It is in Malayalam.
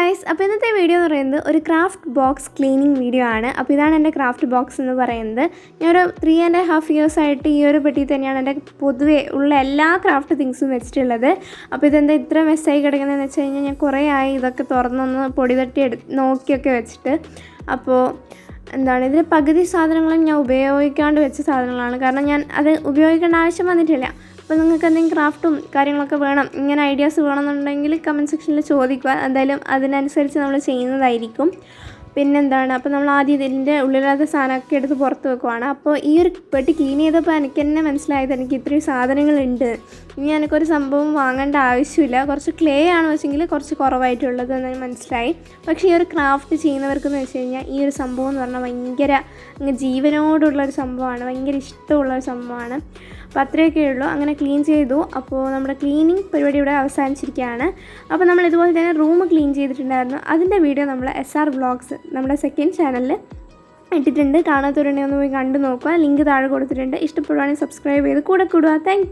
ഗായ്സ്, അപ്പോൾ ഇന്നത്തെ വീഡിയോ എന്ന് പറയുന്നത് ഒരു ക്രാഫ്റ്റ് ബോക്സ് ക്ലീനിങ് വീഡിയോ ആണ്. അപ്പോൾ ഇതാണ് എൻ്റെ ക്രാഫ്റ്റ് ബോക്സ് എന്ന് പറയുന്നത്. ഞാനൊരു 3.5 years ആയിട്ട് ഈ ഒരു പെട്ടി തന്നെയാണ് എൻ്റെ പൊതുവേ ഉള്ള എല്ലാ ക്രാഫ്റ്റ് തിങ്സും വെച്ചിട്ടുള്ളത്. അപ്പോൾ ഇതെന്താ ഇത്ര മെസ്സായി കിടക്കുന്നതെന്ന് വെച്ച് കഴിഞ്ഞാൽ ഞാൻ കുറേ ആയി ഇതൊക്കെ തുറന്നൊന്ന് പൊടി തട്ടി നോക്കിയൊക്കെ വെച്ചിട്ട്. അപ്പോൾ ഇതിൽ പകുതി സാധനങ്ങളും ഞാൻ ഉപയോഗിക്കാണ്ട് വെച്ച സാധനങ്ങളാണ്. കാരണം ഞാൻ അത് ഉപയോഗിക്കേണ്ട ആവശ്യം വന്നിട്ടില്ല. അപ്പോൾ നിങ്ങൾക്ക് എന്തെങ്കിലും ക്രാഫ്റ്റും കാര്യങ്ങളൊക്കെ വേണം, ഇങ്ങനെ ഐഡിയാസ് വേണമെന്നുണ്ടെങ്കിൽ കമൻറ്റ് സെക്ഷനിൽ ചോദിക്കുക. എന്തായാലും അതിനനുസരിച്ച് നമ്മൾ ചെയ്യുന്നതായിരിക്കും. അപ്പോൾ നമ്മൾ ആദ്യം ഇതിൻ്റെ ഉള്ളിലാത്ത സാധനമൊക്കെ എടുത്ത് പുറത്ത് വെക്കുവാണ്. അപ്പോൾ ഈ ഒരു പെട്ടി ക്ലീൻ ചെയ്തപ്പോൾ എനിക്ക് തന്നെ മനസ്സിലായത് എനിക്ക് ഇത്രയും സാധനങ്ങളുണ്ട്, ഇനി എനിക്കൊരു സംഭവം വാങ്ങേണ്ട ആവശ്യമില്ല. കുറച്ച് ക്ലേ ആണ് വെച്ചെങ്കിൽ കുറച്ച് കുറവായിട്ടുള്ളത് എന്ന് മനസ്സിലായി. പക്ഷേ ഈ ഒരു ക്രാഫ്റ്റ് ചെയ്യുന്നവർക്കെന്ന് വെച്ച് കഴിഞ്ഞാൽ ഈ ഒരു സംഭവം എന്ന് പറഞ്ഞാൽ ഭയങ്കര ജീവനോടുള്ളൊരു സംഭവമാണ്, ഭയങ്കര ഇഷ്ടമുള്ളൊരു സംഭവമാണ്. അപ്പോൾ അത്രയൊക്കെ ഉള്ളൂ. അങ്ങനെ ക്ലീൻ ചെയ്തു. അപ്പോൾ നമ്മുടെ ക്ലീനിങ് പരിപാടി ഇവിടെ അവസാനിച്ചിരിക്കുകയാണ്. അപ്പോൾ നമ്മൾ ഇതുപോലെ തന്നെ റൂം ക്ലീൻ ചെയ്തിട്ടുണ്ടായിരുന്നു. അതിൻ്റെ വീഡിയോ നമ്മൾ SR വ്ളോഗ്സ് നമ്മുടെ സെക്കൻഡ് ചാനലിൽ ഇട്ടിട്ടുണ്ട്. കാണാത്തവരുണ്ടെങ്കിൽ ഒന്ന് പോയി കണ്ടു നോക്കുക. ലിങ്ക് താഴെ കൊടുത്തിട്ടുണ്ട്. ഇഷ്ടപ്പെടുവാണെങ്കിൽ സബ്സ്ക്രൈബ് ചെയ്ത് കൂടെ കൂടുക. താങ്ക്